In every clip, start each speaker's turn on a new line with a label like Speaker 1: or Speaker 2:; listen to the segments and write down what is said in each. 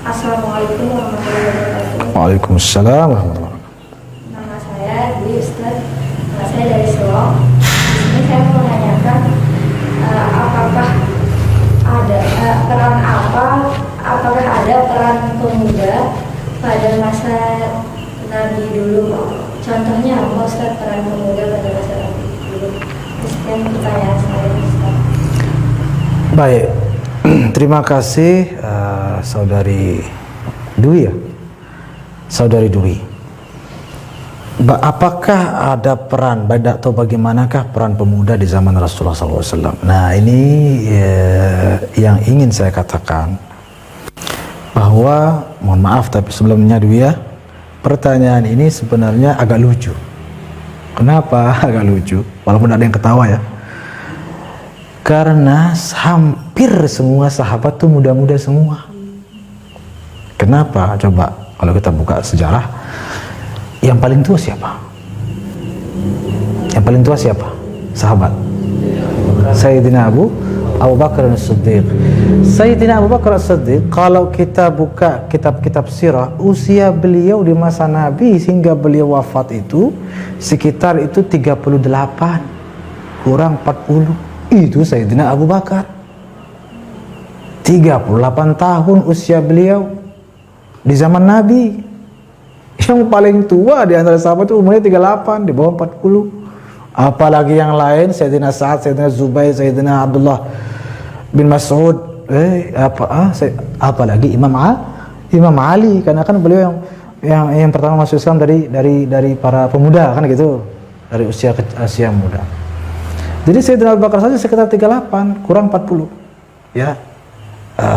Speaker 1: Assalamualaikum warahmatullahi wabarakatuh.
Speaker 2: Waalaikumsalam warahmatullahi wabarakatuh.
Speaker 1: Nama saya Dwi Ustaz. Nama saya dari Solo. Di sini saya mau menanyakan apakah ada apakah ada peran pemuda pada masa Nabi dulu? Contohnya apa Ustaz, peran pemuda pada masa Nabi dulu? Sekian pertanyaan saya, Ustaz.
Speaker 2: Baik, terima kasih saudari Dwi ya, saudari Dwi. Apakah ada peran atau bagaimanakah peran pemuda di zaman Rasulullah SAW? Nah ini yang ingin saya katakan, bahwa mohon maaf tapi sebelumnya Dwi ya, pertanyaan ini sebenarnya agak lucu. Kenapa agak lucu? Walaupun ada yang ketawa ya. Karena hampir semua sahabat tuh muda-muda semua. Kenapa? Coba kalau kita buka sejarah, yang paling tua siapa? Yang paling tua siapa? Sahabat Sayyidina Abu Bakar As-Siddiq. Sayyidina Abu Bakar As-Siddiq, kalau kita buka kitab-kitab sirah, usia beliau di masa Nabi hingga beliau wafat itu sekitar itu 38 kurang 40. Itu Sayyidina Abu Bakar, 38 tahun usia beliau di zaman Nabi. Yang paling tua di antara sahabat itu umurnya 38, di bawah 40. Apalagi yang lain, Sayyidina Sa'ad, Sayyidina Zubair, Sayyidina Abdullah bin Mas'ud, apalagi Imam Ali, karena kan beliau yang pertama masuk Islam dari para pemuda kan gitu, dari usia muda. Jadi Sayyidina Abu Bakar saja sekitar 38 kurang 40 ya,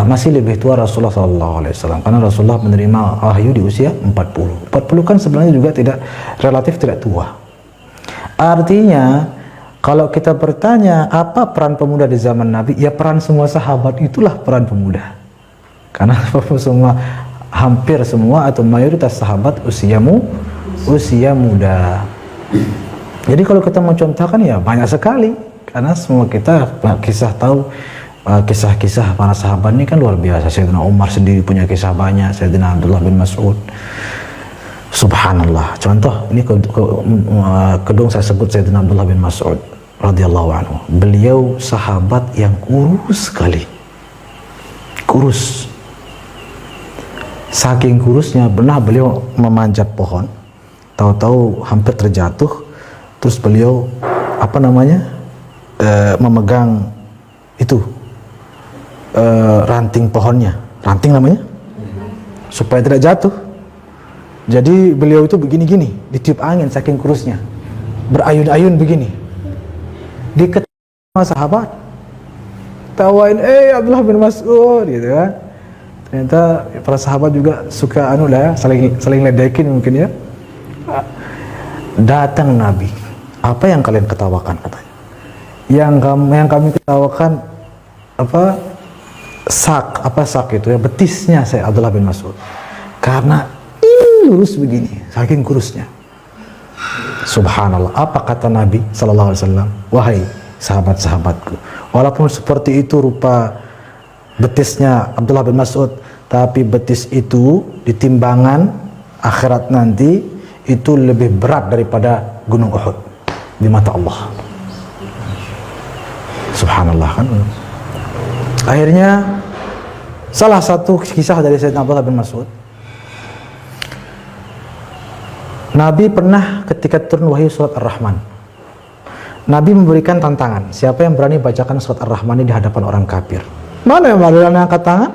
Speaker 2: masih lebih tua Rasulullah SAW, karena Rasulullah menerima wahyu di usia 40 kan sebenarnya juga relatif tidak tua. Artinya kalau kita bertanya apa peran pemuda di zaman Nabi, ya peran semua sahabat itulah peran pemuda, karena hampir semua atau mayoritas sahabat usia muda. Jadi kalau kita mau contohkan ya banyak sekali, karena semua kita tahu kisah-kisah para sahabat ini kan luar biasa. Sayyidina Umar sendiri punya kisah banyak, Sayyidina Abdullah bin Mas'ud, subhanallah. Contoh ini kedua saya sebut Sayyidina Abdullah bin Mas'ud radhiyallahu anhu. Beliau sahabat yang kurus sekali, kurus. Saking kurusnya pernah beliau memanjat pohon, tahu-tahu hampir terjatuh. Terus beliau memegang itu ranting pohonnya, ranting namanya, supaya tidak jatuh. Jadi beliau itu begini-gini, ditiup angin saking kurusnya, berayun-ayun begini. Diketahui sahabat, tawain, Abdullah bin Mas'ud gitu kan. Ternyata para sahabat juga suka saling ledekin mungkin ya. Datang Nabi, apa yang kalian ketawakan katanya? Yang kami ketawakan sak itu ya, betisnya saya Abdullah bin Mas'ud, karena lurus begini saking kurusnya. Subhanallah. Apa kata Nabi sallallahu alaihi wasallam? Wahai sahabat-sahabatku, walaupun seperti itu rupa betisnya Abdullah bin Mas'ud, tapi betis itu di timbangan akhirat nanti itu lebih berat daripada gunung Uhud di mata Allah. Subhanallah kan. Akhirnya salah satu kisah dari Sayyidina Abdullah bin Mas'ud, Nabi pernah ketika turun wahyu surat Ar-Rahman, Nabi memberikan tantangan, siapa yang berani bacakan surat Ar-Rahman ini di hadapan orang kafir? Mana yang berani angkat tangan?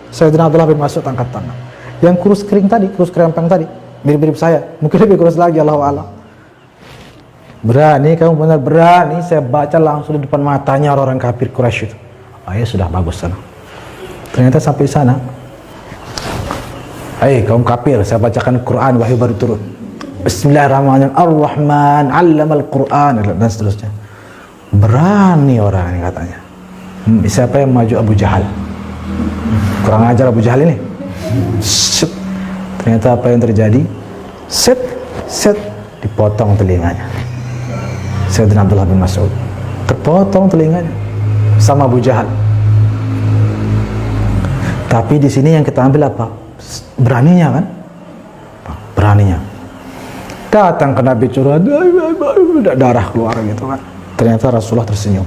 Speaker 2: Sayyidina Abdullah bin Mas'ud angkat tangan. Yang kurus kering tadi, kurus kerempeng tadi, mirip-mirip saya, mungkin lebih kurus lagi, Allahu a'lam. Berani, kamu benar berani saya baca langsung di depan matanya orang-orang kafir Quraisy itu. Ya sudah bagus sana. Ternyata sampai sana, kaum kafir, saya bacakan Quran, wahyu baru turun. Bismillahirrahmanirrahim, Ar-Rahman 'allamal Quran, dan seterusnya. Berani orang ini katanya. Siapa yang maju? Abu Jahal. Kurang ajar Abu Jahal ini. Ternyata apa yang terjadi? Set dipotong telinganya. Sayyidina Abdullah bin Mas'ud terpotong telinganya sama Abu Jahal. Tapi di sini yang kita ambil apa? Beraninya kan? Beraninya. Datang ke Nabi curhat, darah keluar gitu kan. Ternyata Rasulullah tersenyum.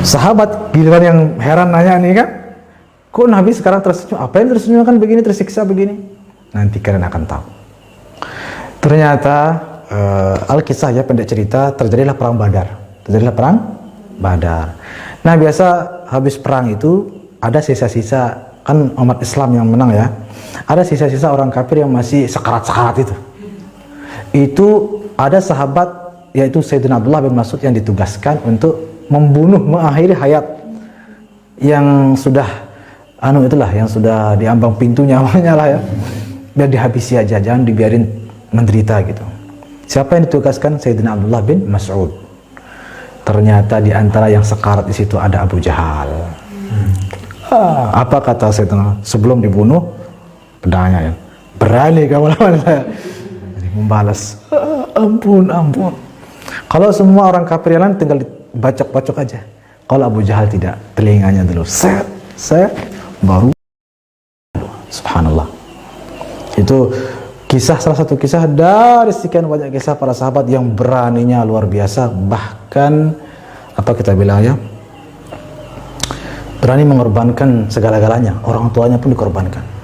Speaker 2: Sahabat giliran yang heran nanya nih kan, kok Nabi sekarang tersenyum? Apa yang tersenyum kan begini, tersiksa begini? Nanti kalian akan tahu. Ternyata Alkisah ya, pendek cerita, terjadilah perang Badar. Terjadilah perang Badar. Nah biasa habis perang itu ada sisa-sisa, kan umat Islam yang menang ya. Ada sisa-sisa orang kafir yang masih sekarat-sekarat itu. Itu ada sahabat yaitu Sayyidina Abdullah bin Mas'ud yang ditugaskan untuk membunuh, mengakhiri hayat yang sudah yang sudah diambang pintu nyawanya lah ya. Biar dihabisi aja, jangan dibiarin menderita gitu. Siapa yang ditugaskan? Sayyidina Abdullah bin Mas'ud. Ternyata di antara yang sekarat di situ ada Abu Jahal. Apa kata Sayyidina sebelum dibunuh? Pedangnya ya, berani kamu lawan saya. Jadi membalas, ampun. Kalau semua orang kafir yang lain tinggal dibacok-bacok aja. Kalau Abu Jahal tidak, telinganya dulu set baru. Subhanallah. Itu kisah, salah satu kisah dari sekian banyak kisah para sahabat yang beraninya luar biasa. Bahkan apa kita bilang ya, berani mengorbankan segala-galanya, orang tuanya pun dikorbankan.